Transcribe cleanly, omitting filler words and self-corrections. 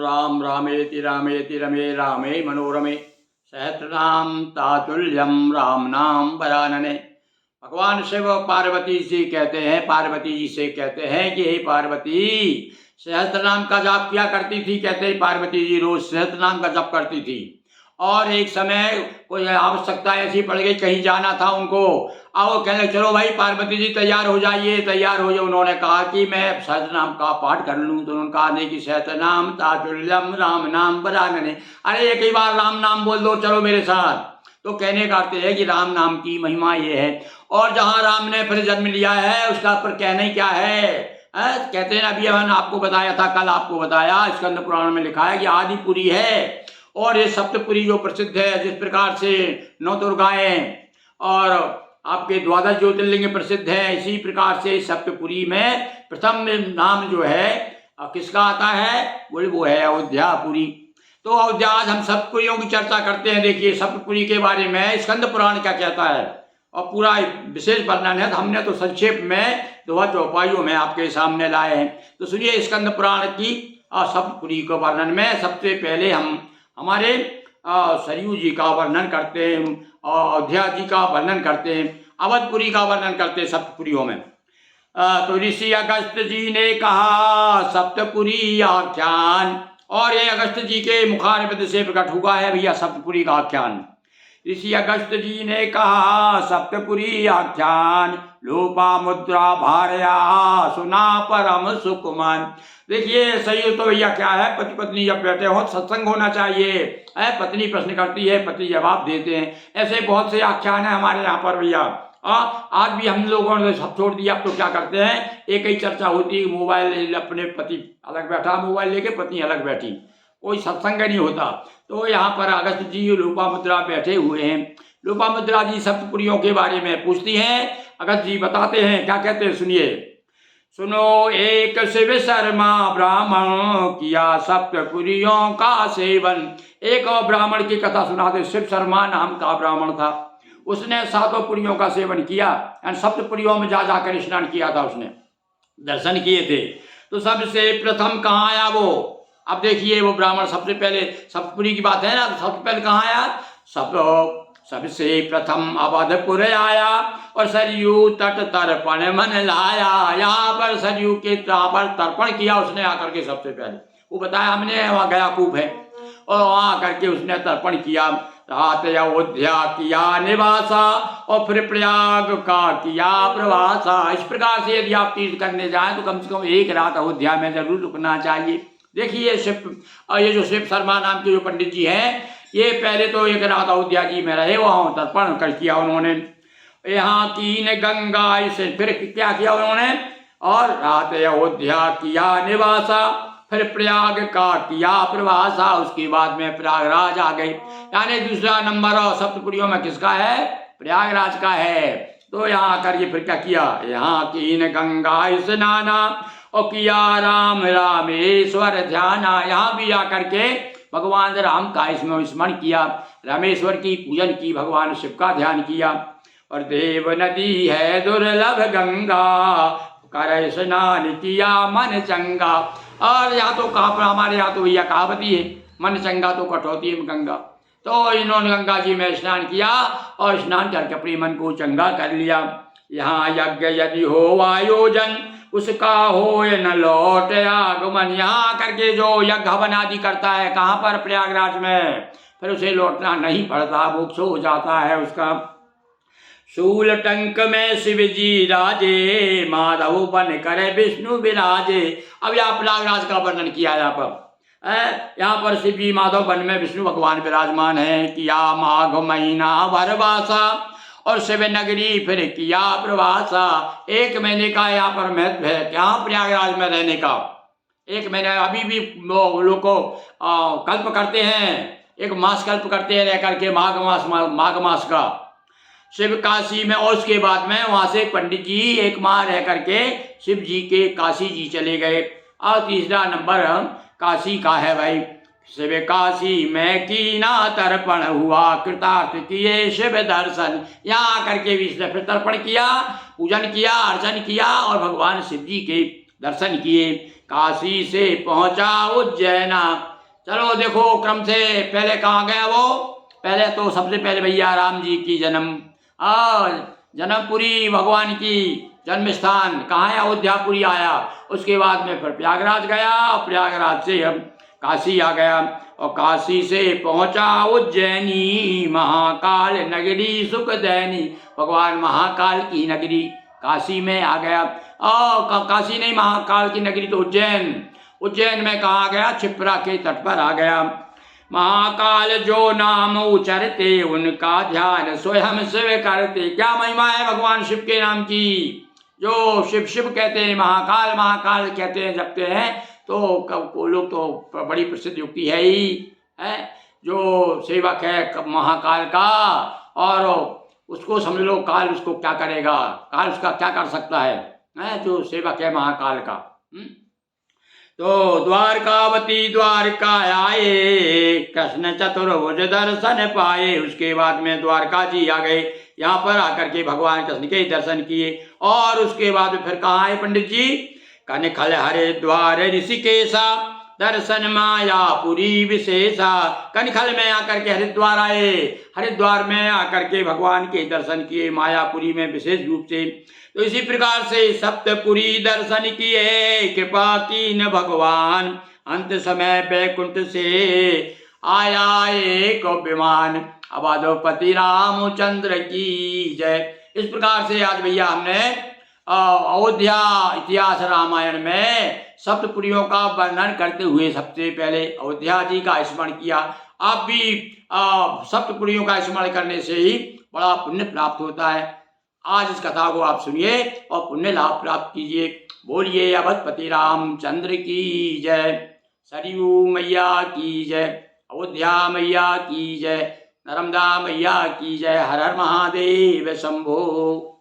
राम रामेति रामेति रमे रामे मनोरमे सहस्रनाम तातुल्यम राम नाम वरानने। भगवान शिव पार्वती से कहते हैं, पार्वती जी से कहते हैं कि हे पार्वती, सहस्त्रनाम का जाप किया करती थी। कहते हैं पार्वती जी रोज सहस्त्रनाम का जाप करती थी। और एक समय कोई आवश्यकता ऐसी पड़ गई, कहीं जाना था उनको। अब वो कहने चलो भाई पार्वती जी तैयार हो जाइए, तैयार हो जाए। उन्होंने कहा कि मैं सहस्त्रनाम का पाठ कर लूँ। तो उन्होंने कहा नहीं कि सहस्त्रनाम तातुल्यम राम नाम वरानने। अरे एक ही बार राम नाम बोल दो, चलो मेरे साथ। तो कहने का अर्थ है कि राम नाम की महिमा ये है। और जहाँ राम ने फिर जन्म लिया है उसका पर कहना ही क्या है। कहते हैं अभी हमने आपको बताया था, कल आपको बताया, स्कंद पुराण में लिखा है कि आदिपुरी है। और ये सप्तपुरी जो प्रसिद्ध है, जिस प्रकार से 9 दुर्गाएं और आपके 12 ज्योतिर्लिंग प्रसिद्ध है, इसी प्रकार से सप्तपुरी में प्रथम नाम जो है किसका आता है, वो है अयोध्यापुरी। तो अयोध्या आज हम सप्तपुरियों की चर्चा करते हैं। देखिए सप्तपुरी के बारे में स्कंद पुराण क्या कहता है और पूरा विशेष वर्णन है। तो हमने तो संक्षेप में 2 चौपाइयों में आपके सामने लाए हैं। तो सुनिए स्कंद पुराण की सप्तपुरी के वर्णन में सबसे पहले हम हमारे सरयू जी का वर्णन करते हैं, अयोध्या जी का वर्णन करते हैं, अवधपुरी का वर्णन करते हैं सप्तपुरियों में। तो ऋषि अगस्त जी ने कहा सप्तपुरी आख्यान, और ये अगस्त जी के मुखारबिंद से प्रकट हुआ है भैया सप्तपुरी का आख्यान। ऋषि अगस्त जी ने कहा सप्तपुरी आख्यान, लोपामुद्रा भार्या सुना परम सुकुमान। देखिए सही तो भैया क्या है, पति पत्नी जब बैठे हो सत्संग होना चाहिए। पत्नी प्रश्न करती है, पति जवाब देते हैं। ऐसे बहुत से आख्यान है हमारे यहाँ पर भैया। आज भी हम लोगों ने सब छोड़ दिया। अब तो क्या करते हैं, एक ही चर्चा होती है, मोबाइल, अपने पति अलग बैठा मोबाइल लेके, पत्नी अलग बैठी, कोई सत्संग नहीं होता। तो यहाँ पर अगस्त जी लोपामुद्रा बैठे हुए हैं। लोपामुद्रा जी सप्तपुरियों के बारे में पूछती हैं। अगस्त जी बताते हैं, क्या कहते हैं सुनिए। सुनो एक शिव शर्मा ब्राह्मण किया सप्तपुरियों का सेवन। एक और ब्राह्मण की कथा सुनाते। शिव शर्मा नाम का ब्राह्मण था, उसने 7 पुरियों का सेवन किया, सप्तपुरियों में जा जाकर स्नान किया था, उसने दर्शन किए थे। तो सबसे प्रथम कहाँ आया वो। अब देखिए वो ब्राह्मण सबसे पहले, सप्तपुरी की बात है ना, तो सबसे पहले कहाँ आया, सबसे प्रथम अवधपुर आया और सरयू तट तर्पण मन लाया। यहाँ पर सरयू के पर तर्पण किया उसने आकर के। सबसे पहले वो बताया हमने, वहाँ गया कूप है और वहाँ करके उसने तर्पण किया। रात अयोध्या किया निवासा और फिर प्रयाग का किया प्रवासा। इस प्रकार से यदि आप तीर्थ करने जाएं तो कम से कम एक रात अयोध्या में जरूर रुकना चाहिए। देखिए ये जो शिव शर्मा नाम के जो पंडित जी हैं, ये पहले तो एक रात अयोध्या जी में रहे, वहाँ तर्पण कर किया उन्होंने। यहाँ कीन गंगा, इसे फिर क्या किया उन्होंने, और रात अयोध्या किया निवासा, फिर प्रयाग का किया प्रवासा। उसके बाद में प्रयागराज आ गए। यानी दूसरा नंबर सप्तपुरियों में किसका है, प्रयागराज का है। तो यहाँ आकर ये फिर क्या किया, यहाँ कीन गंगा स्नाना और किया राम रामेश्वर ध्याना। यहाँ भी आकर के भगवान राम का इसमें स्मरण किया, रामेश्वर की पूजन की, भगवान शिव का ध्यान किया। और देव नदी है दुर्लभ गंगा, कर स्नान किया मन चंगा। और यहाँ तो हमारे यहाँ तो भैया कहावती है, मन चंगा तो कटौती में गंगा। तो इन्होंने गंगा जी में स्नान किया और स्नान करके अपने मन को चंगा कर लिया। यहाँ यज्ञ यदि हो आयोजन, उसका हो न लौट आगमन। यहाँ करके जो यज्ञ हवन आदि करता है, कहाँ पर, प्रयागराज में, फिर उसे लौटना नहीं पड़ता, मोक्ष हो जाता है उसका। शूल टंक में शिव जी राजे, माधव बन करे विष्णु विराजे। अब यहाँ प्रयागराज का वर्णन किया यहाँ पर। यहाँ पर शिव जी माधव बन में विष्णु भगवान विराजमान है। किया माघ महीना वरवासा और शिव नगरी फिर किया प्रवासा। 1 महीने का यहाँ पर महत्व है, क्या प्रयागराज में रहने का। 1 महीने अभी भी लोग को कल्प करते हैं, 1 मास कल्प करते हैं रह करके, माघ मास का शिव काशी में। और उसके बाद में वहाँ से पंडित जी 1 माह रह करके शिव जी के काशी जी चले गए। और तीसरा नंबर काशी का है भाई, शिव काशी में कीना तर्पण हुआ, कृतार्थ किए शिव दर्शन। यहाँ आकर के भी फिर तर्पण किया, पूजन किया, अर्चन किया और भगवान शिव जी के दर्शन किए। काशी से पहुंचा उज्जैना। चलो देखो क्रम से पहले कहाँ गया वो, पहले तो सबसे पहले भैया राम जी की जन्मपुरी, भगवान की जन्म स्थान कहाँ है, अयोध्यापुरी आया। उसके बाद में फिर प्रयागराज गया और प्रयागराज से हम काशी आ गया और काशी से पहुंचा उज्जैनी महाकाल नगरी सुखदैनी। भगवान महाकाल की नगरी काशी में आ गया। काशी नहीं, महाकाल की नगरी तो उज्जैन में कहाँ गया, क्षिप्रा के तट पर आ गया। महाकाल जो नाम उचरते उनका ध्यान स्वयं शिव करते। क्या महिमा है भगवान शिव के नाम की, जो शिव शिव कहते हैं, महाकाल महाकाल कहते हैं, जपते हैं, तो वो लोग तो बड़ी प्रसिद्ध युक्ति है ही है। जो सेवक है महाकाल का, और उसको समझ लो काल उसको क्या करेगा, काल उसका क्या कर सकता है जो सेवक है महाकाल का। तो द्वारकावती द्वारका आए, कृष्ण चतुर्भुज दर्शन पाए। उसके बाद में द्वारका जी आ गए, यहाँ पर आकर के भगवान कृष्ण के दर्शन किए। और उसके बाद फिर कहाँ आए पंडित जी, कनखल हरिद्वार ऋषिकेशा दर्शन मायापुरी विशेषा। कनखल में आकर के हरिद्वार आए, हरिद्वार में आकर के भगवान के दर्शन किए मायापुरी में विशेष रूप से। तो इसी प्रकार से सप्तपुरी दर्शन किए, कृपा की न भगवान अंत समय बैकुंठ से आया एक विमान। अबाधोपति रामचंद्र की जय। इस प्रकार से आज भैया हमने अयोध्या इतिहास रामायण में सप्तपुरियों का वर्णन करते हुए सबसे पहले अयोध्या जी का स्मरण किया। आप भी सप्तपुरियों का स्मरण करने से ही बड़ा पुण्य प्राप्त होता है। आज इस कथा को आप सुनिए और पुण्य लाभ प्राप्त कीजिए। बोलिए अवधपति रामचंद्र की जय, सरयू मैया की जय, अयोध्या मैया की जय, नर्मदा मैया की जय। हर हर महादेव शंभो।